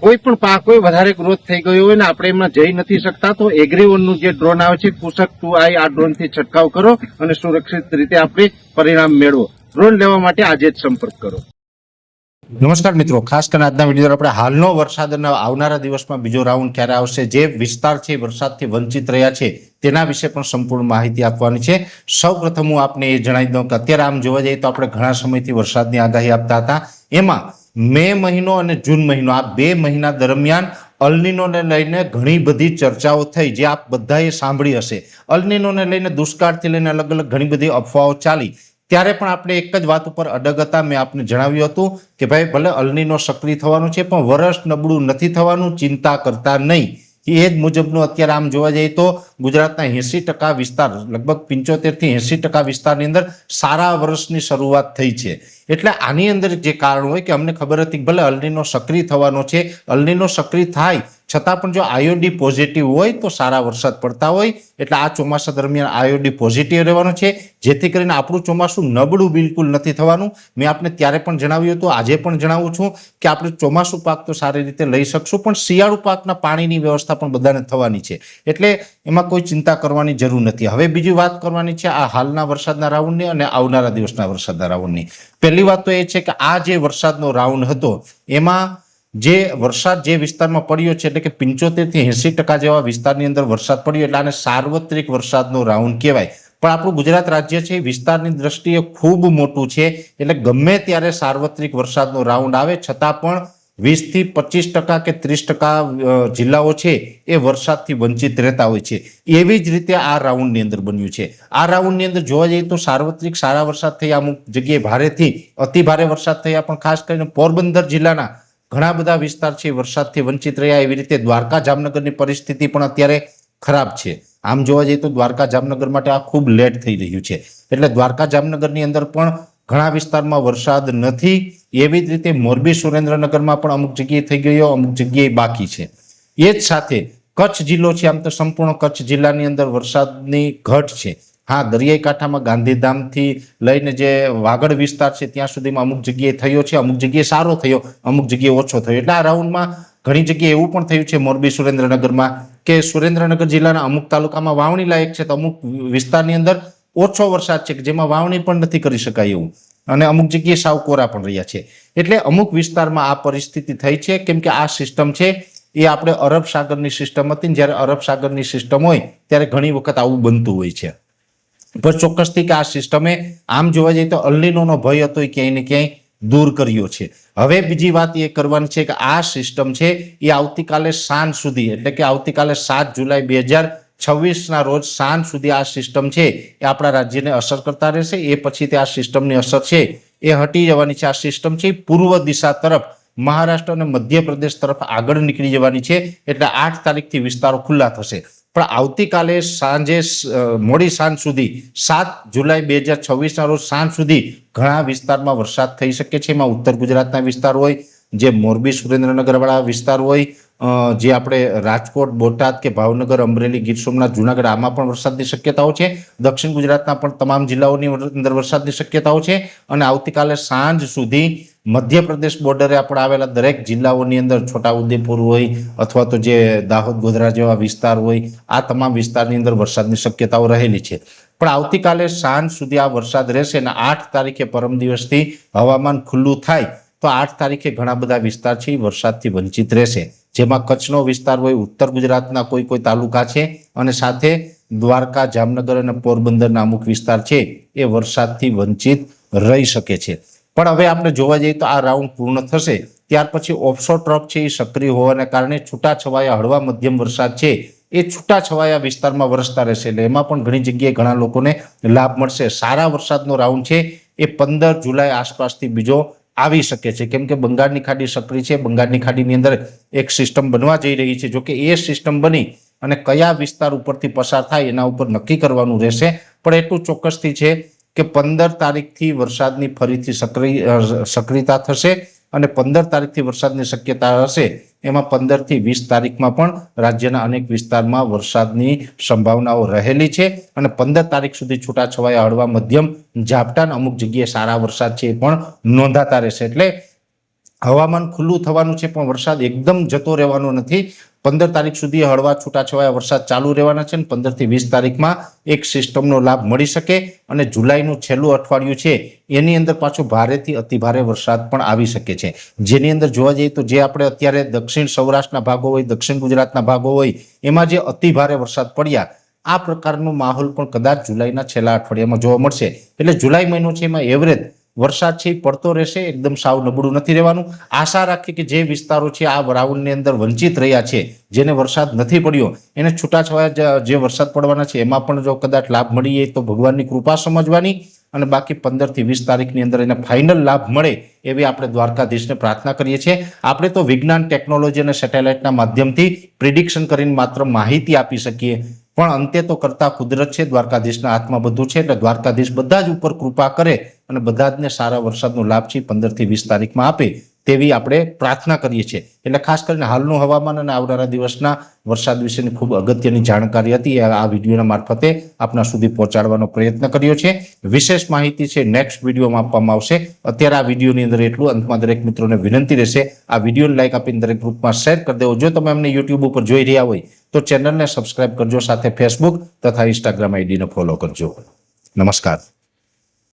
કોઈ પણ પાક હોય વધારે ગ્રોથ થઈ ગયો હોય ને આપણે એમાં જઈ નથી શકતા તો એગ્રીવનનું જે ડ્રોન આવે છે કુશક 2i આ ડ્રોન થી છંટકાવ કરો અને સુરક્ષિત રીતે આપણે પરિણામ મેળવો. ડ્રોન લેવા માટે આજે જ સંપર્ક કરો. નમસ્કાર મિત્રો, ખાસ કરીને આજના વિડીયો આપણે હાલનો વરસાદ અને આવનારા દિવસમાં બીજો રાઉન્ડ ક્યારે આવશે, જે વિસ્તાર છે વરસાદથી વંચિત રહ્યા છે તેના વિશે પણ સંપૂર્ણ માહિતી આપવાની છે. સૌપ્રથમ હું આપને એ જણાવી દઉં કે અત્યારે આમ જોવા જઈએ તો આપણે ઘણા સમયથી વરસાદની આગાહી આપતા હતા. એમાં મે મહિનો અને જૂન મહિનો આ 2 મહિના દરમિયાન અલનીનોને લઈને ઘણી બધી ચર્ચાઓ થઈ, જે આપ બધાએ સાંભળી હશે. અલનીનોને લઈને દુષ્કાળથી લઈને અલગ અલગ ઘણી બધી અફવાઓ ચાલી. ત્યારે પણ આપણે એક જ વાત ઉપર અડગ હતા. મેં આપને જણાવ્યું હતું કે ભાઈ ભલે અલનીનો સક્રિય થવાનું છે પણ વરસ નબળું નથી થવાનું, ચિંતા કરતા નહીં. એ જ મુજબનું અત્યારે આમ જોવા જઈએ તો ગુજરાતના 80% વિસ્તાર, લગભગ 75 થી 80% વિસ્તારની અંદર સારા વર્ષની શરૂઆત થઈ છે. એટલે આની અંદર જે કારણ હોય કે અમને ખબર હતી કે ભલે અલનીનો સક્રિય થવાનો છે, અલનીનો સક્રિય થાય છતાં પણ જો આઈઓડી પોઝિટિવ હોય તો સારા વરસાદ પડતા હોય. એટલે આ ચોમાસા દરમિયાન આઈઓડી પોઝિટિવ રહેવાનો છે, જેથી કરીને આપણું ચોમાસું નબળું બિલકુલ નથી થવાનું. મેં આપને ત્યારે પણ જણાવ્યું હતું, આજે પણ જણાવું છું કે આપણે ચોમાસું પાક તો સારી રીતે લઈ શકશું, પણ શિયાળુ પાકના પાણીની વ્યવસ્થા પણ બધાને થવાની છે. એટલે એમાં કોઈ ચિંતા કરવાની જરૂર નથી. હવે બીજી વાત કરવાની છે આ હાલના વરસાદના રાઉન્ડની અને આવનારા દિવસના વરસાદના રાઉન્ડની. પહેલી વાત તો એ છે કે આ જે વરસાદનો રાઉન્ડ હતો એમાં જે વરસાદ જે વિસ્તારમાં પડ્યો છે એટલે કે 75 થી 80% જેવા વિસ્તારની અંદર વરસાદ પડ્યો, એટલે આને સાર્વત્રિક વરસાદનો રાઉન્ડ કહેવાય. પણ આપણું ગુજરાત રાજ્ય છે વિસ્તારની દ્રષ્ટિએ ખૂબ મોટું છે, એટલે ગમે ત્યારે સાર્વત્રિક વરસાદનો રાઉન્ડ આવે છતાં પણ 20 થી 25% કે 30% જિલ્લાઓ છે એ વરસાદથી વંચિત રહેતા હોય છે. એવી જ રીતે આ રાઉન્ડની અંદર બન્યું છે. આ રાઉન્ડની અંદર જોવા જઈએ તો સાર્વત્રિક સારા વરસાદ થયા, અમુક જગ્યાએ ભારેથી અતિ ભારે વરસાદ થયા, પણ ખાસ કરીને પોરબંદર જિલ્લાના ઘણા બધા વિસ્તાર છે વરસાદથી વંચિત રહ્યા. એવી રીતે દ્વારકા જામનગરની પરિસ્થિતિ પણ અત્યારે ખરાબ છે. આમ જોવા જઈએ તો દ્વારકા જામનગર માટે આ ખૂબ લેટ થઈ રહ્યું છે. એટલે દ્વારકા જામનગરની અંદર પણ ઘણા વિસ્તારમાં વરસાદ નથી. એવી જ રીતે મોરબી સુરેન્દ્રનગરમાં પણ અમુક જગ્યાએ થઈ ગયો, અમુક જગ્યાએ બાકી છે. એ જ સાથે કચ્છ જિલ્લો છે, આમ તો સંપૂર્ણ કચ્છ જિલ્લાની અંદર વરસાદની ઘટ છે. હા, દરિયાઈ કાંઠામાં ગાંધીધામથી લઈને જે વાગડ વિસ્તાર છે ત્યાં સુધીમાં અમુક જગ્યાએ થયો છે, અમુક જગ્યાએ સારો થયો, અમુક જગ્યાએ ઓછો થયો. એટલે આ રાઉન્ડમાં ઘણી જગ્યાએ એવું પણ થયું છે મોરબી સુરેન્દ્રનગરમાં કે સુરેન્દ્રનગર જિલ્લાના અમુક તાલુકામાં વાવણી લાયક છે, તો અમુક વિસ્તારની અંદર ઓછો વરસાદ છે કે જેમાં વાવણી પણ નથી કરી શકાય એવું, અને અમુક જગ્યાએ સાવ કોરા પણ રહ્યા છે. એટલે અમુક વિસ્તારમાં આ પરિસ્થિતિ થઈ છે, કેમ કે આ સિસ્ટમ છે એ આપણે અરબ સાગરની સિસ્ટમ હતી. જ્યારે અરબ સાગરની સિસ્ટમ હોય ત્યારે ઘણી વખત આવું બનતું હોય છે. પણ ચોક્કસથી કે આ સિસ્ટમે આમ જોવા જઈએ તો અલનીનોનો ભય હતો એ ક્યાંય ને ક્યાંય દૂર કર્યો છે. હવે બીજી વાત એ કરવાની છે કે આ સિસ્ટમ છે એ આવતીકાલે સાંજ સુધી, એટલે કે આવતીકાલે 7 જુલાઈ 2026ના રોજ સાંજ સુધી આ સિસ્ટમ છે એ આપણા રાજ્યને અસર કરતા રહેશે. એ પછી તે આ સિસ્ટમની અસર છે એ હટી જવાની છે. આ સિસ્ટમ છે પૂર્વ દિશા તરફ, મહારાષ્ટ્ર અને મધ્યપ્રદેશ તરફ આગળ નીકળી જવાની છે. એટલે 8 તારીખથી વિસ્તારો ખુલ્લા થશે. પણ આવતીકાલે સાંજે મોડી સાંજ સુધી 7 જુલાઈ 2026ના રોજ સાંજ સુધી ઘણા વિસ્તારમાં વરસાદ થઈ શકે છે. એમાં ઉત્તર ગુજરાતના વિસ્તાર હોય, જે મોરબી સુરેન્દ્રનગર વાળા વિસ્તાર હોય, જે આપણે રાજકોટ, બોટાદ કે ભાવનગર, અમરેલી, ગીર સોમનાથ, જુનાગઢ આમાં પણ વરસાદની શક્યતાઓ છે. દક્ષિણ ગુજરાતના પણ તમામ જિલ્લાઓની અંદર વરસાદની શક્યતાઓ છે. અને આવતીકાલે સાંજ સુધી મધ્યપ્રદેશ બોર્ડરે આપણે આવેલા દરેક જિલ્લાઓની અંદર છોટાઉદેપુર હોય અથવા તો જે દાહોદ, ગોધરા જેવા વિસ્તાર હોય, આ તમામ વિસ્તારની અંદર વરસાદની શક્યતાઓ રહેલી છે. પણ આવતીકાલે સાંજ સુધી આ વરસાદ રહેશે અને 8 તારીખે પરમ દિવસથી હવામાન ખુલ્લું થાય તો 8 તારીખે ઘણા બધા વિસ્તાર છે એ વરસાદથી વંચિત રહેશે. જેમાં કચ્છનો વિસ્તાર હોય, ઉત્તર ગુજરાતના કોઈ તાલુકા છે, અને સાથે દ્વારકા, જામનગર અને પોરબંદરના અમુક વિસ્તાર છે એ વરસાદથી વંચિત રહી શકે છે. પણ હવે આપણે જોવા જઈએ તો આ રાઉન્ડ પૂર્ણ થશે ત્યાર પછી ઓફશોર ટ્રફ છે એ સક્રિય હોવાને કારણે છૂટાછવાયા હળવા મધ્યમ વરસાદ છે એ છૂટાછવાયા વિસ્તારમાં વરસતા રહેશે. એટલે એમાં પણ ઘણી જગ્યાએ ઘણા લોકોને લાભ મળશે. સારા વરસાદનો રાઉન્ડ છે એ 15 જુલાઈ આસપાસથી બીજો આવી શકે છે, કેમ કે બંગાળની ખાડી સક્રિય છે. બંગાળની ખાડીની અંદર એક સિસ્ટમ બનવા જઈ રહી છે. જોકે એ સિસ્ટમ બની અને કયા વિસ્તાર ઉપરથી પસાર થાય એના ઉપર નક્કી કરવાનું રહેશે. પણ એટલું ચોક્કસથી છે કે 15 તારીખથી વરસાદની ફરીથી સક્રિયતા થશે અને 15 તારીખથી વરસાદની શક્યતા હશે. એમાં 15 થી 20 તારીખમાં પણ રાજ્યના અનેક વિસ્તારમાં વરસાદની સંભાવનાઓ રહેલી છે. અને 15 તારીખ સુધી છૂટાછવાયા હળવા મધ્યમ ઝાપટા, અમુક જગ્યાએ સારા વરસાદ છે એ પણ નોંધાતા રહેશે. એટલે હવામાન ખુલ્લું થવાનું છે પણ વરસાદ એકદમ જતો રહેવાનો નથી. 15 તારીખ સુધી હળવા છૂટાછવાયા વરસાદ ચાલુ રહેવાના છે અને 15 થી 20 તારીખમાં એક સિસ્ટમનો લાભ મળી શકે અને જુલાઈનું છેલ્લું અઠવાડિયું છે એની અંદર પાછો ભારેથી અતિભારે વરસાદ પણ આવી શકે છે. જેની અંદર જોવા જઈએ તો જે આપણે અત્યારે દક્ષિણ સૌરાષ્ટ્રના ભાગો હોય, દક્ષિણ ગુજરાતના ભાગો હોય એમાં જે અતિભારે વરસાદ પડ્યા આ પ્રકારનો માહોલ પણ કદાચ જુલાઈના છેલ્લા અઠવાડિયામાં જોવા મળશે. એટલે જુલાઈ મહિનો છે એમાં એવરેજ વરસાદ છે પડતો રહેશે, એકદમ સાવ નબળું નથી રહેવાનું. આશા રાખીએ કે જે વિસ્તારો છે આ રાઉન્ડની અંદર વંચિત રહ્યા છે, જેને વરસાદ નથી પડ્યો એને છૂટાછવાયા જે વરસાદ પડવાના છે એમાં પણ જો કદાચ લાભ મળી જાય તો ભગવાનની કૃપા સમજવાની અને બાકી 15 થી 20 તારીખની અંદર એને ફાઇનલ લાભ મળે એવી આપણે દ્વારકાધીશને પ્રાર્થના કરીએ છીએ. આપણે તો વિજ્ઞાન, ટેકનોલોજી અને સેટેલાઇટના માધ્યમથી પ્રિડિક્શન કરીને માત્ર માહિતી આપી શકીએ, પણ અંતે તો કરતા કુદરત છે. દ્વારકાધીશના હાથમાં બધું છે. એટલે દ્વારકાધીશ બધા જ ઉપર કૃપા કરે અને બધા જને સારા વરસાદનો લાભ છે 15 થી 20 તારીખમાં આપે તેવી આપણે પ્રાર્થના કરીએ છીએ. એટલે ખાસ કરીને હાલનું હવામાન અને આવનારા દિવસના વરસાદ વિશેની ખૂબ અગત્યની જાણકારી હતી આ વિડીયોના મારફતે આપના સુધી પહોંચાડવાનો પ્રયત્ન કર્યો છે. વિશેષ માહિતી છે નેક્સ્ટ વિડીયોમાં આપવામાં આવશે. અત્યારે આ વિડીયોની અંદર એટલું. અંતમાં દરેક મિત્રોને વિનંતી રહેશે આ વિડીયોને લાઈક આપીને દરેક ગ્રુપમાં શેર કરી દેવો. જો તમે અમને યુટ્યુબ ઉપર જોઈ રહ્યા હોય તો ચેનલને સબસ્ક્રાઇબ કરજો, સાથે ફેસબુક તથા ઇન્સ્ટાગ્રામ આઈડીને ફોલો કરજો. નમસ્કાર.